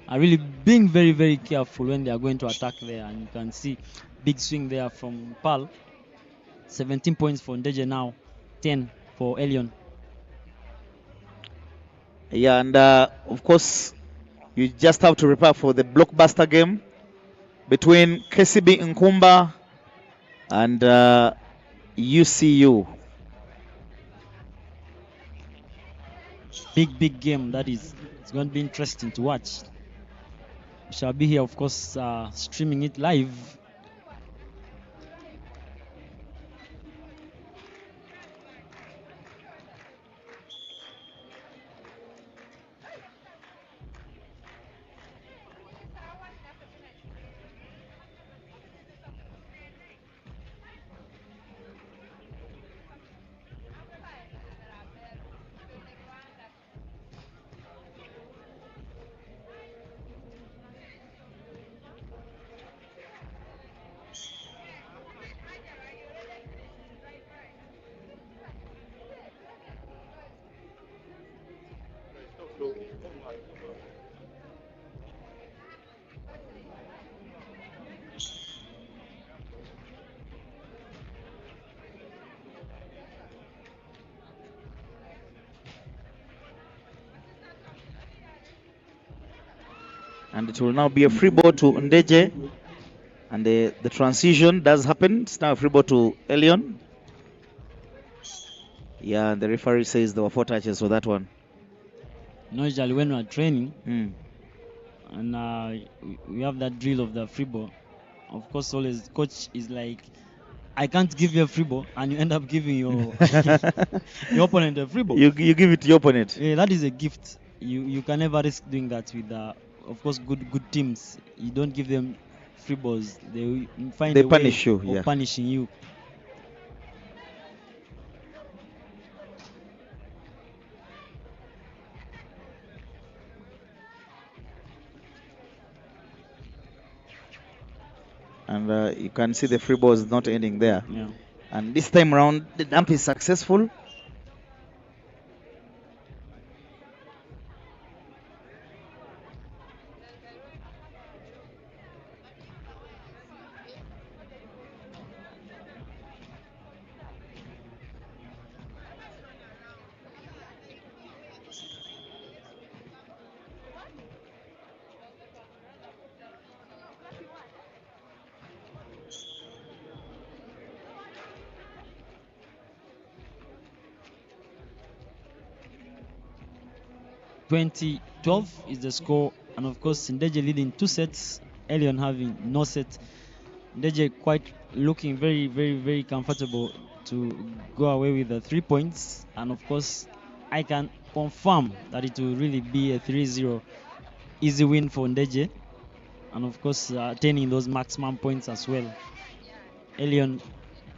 are really being very, very careful when they are going to attack there. And you can see big swing there from Pal. 17 points for Ndejje now, 10 for Elyon. Yeah, and of course, you just have to prepare for the blockbuster game between KCB Nkumba and UCU. Big game that is. It's going to be interesting to watch. We shall be here, of course, streaming it live. And it will now be a free ball to Ndejje. And the transition does happen. It's now a free ball to Elyon. Yeah, the referee says there were 4 touches for that one. Usually when we are training, and we have that drill of the free ball, of course, always coach is like, I can't give you a free ball, and you end up giving your your opponent a free ball. You give it to your opponent. Yeah, that is a gift. You can never risk doing that with, of course, good teams. You don't give them free balls. They find They a punish way you, of yeah. punishing you. And you can see the free ball is not ending there. Yeah. And this time around, the dump is successful. (20-12) is the score, and of course Ndejje leading 2 sets, Elyon having no set. Ndejje quite looking very, very, very comfortable to go away with the 3 points, and of course I can confirm that it will really be a 3-0 easy win for Ndejje, and of course attaining those maximum points as well. Elyon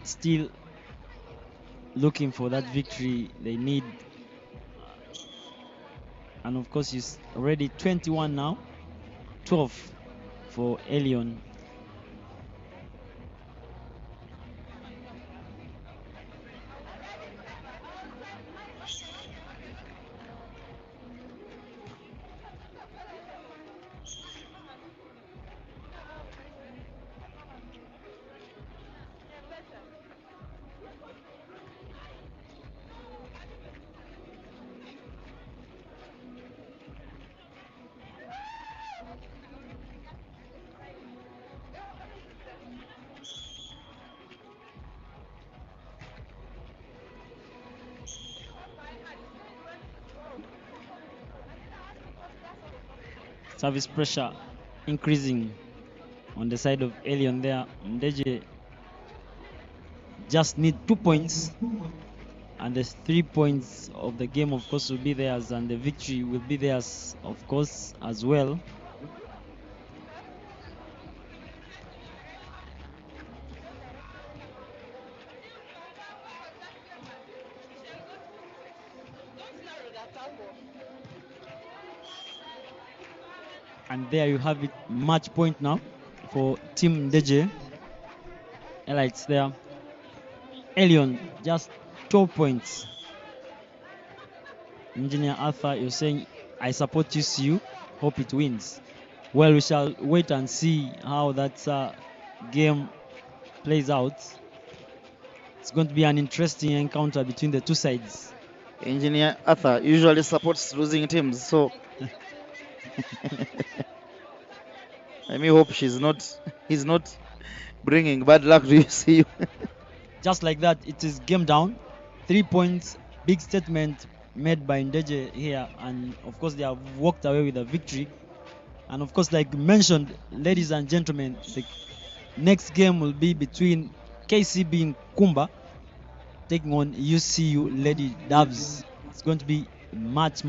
still looking for that victory they need. And of course, it's already 21 now, 12 for Elyon. Service pressure increasing on the side of Elyon there. Ndejje just need 2 points and the 3 points of the game, of course, will be theirs, and the victory will be theirs, of course, as well. And there you have it, match point now for Team Ndejje. Highlights there. Elyon, just 12 points. Engineer Arthur, you're saying, I support UCU, hope it wins. Well, we shall wait and see how that game plays out. It's going to be an interesting encounter between the two sides. Engineer Arthur usually supports losing teams, so let me hope he's not bringing bad luck to UCU. Just like that, it is game down. 3 points, big statement made by Ndejje here, and of course they have walked away with a victory. And of course, like mentioned, ladies and gentlemen, the next game will be between KCB in Kumba taking on UCU Lady Doves. It's going to be a much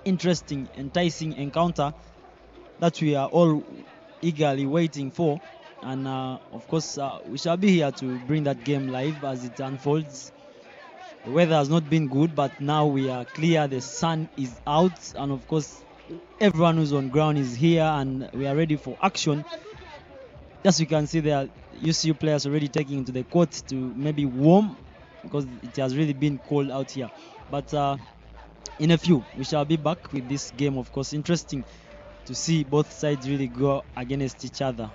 interesting, enticing encounter that we are all eagerly waiting for. And of course, we shall be here to bring that game live as it unfolds. The weather has not been good, but now we are clear. The sun is out, and of course, everyone who's on ground is here, and we are ready for action. As you can see, there are UCU players already taking into the court to maybe warm, because it has really been cold out here. But in a few, we shall be back with this game. Of course, interesting to see both sides really go against each other.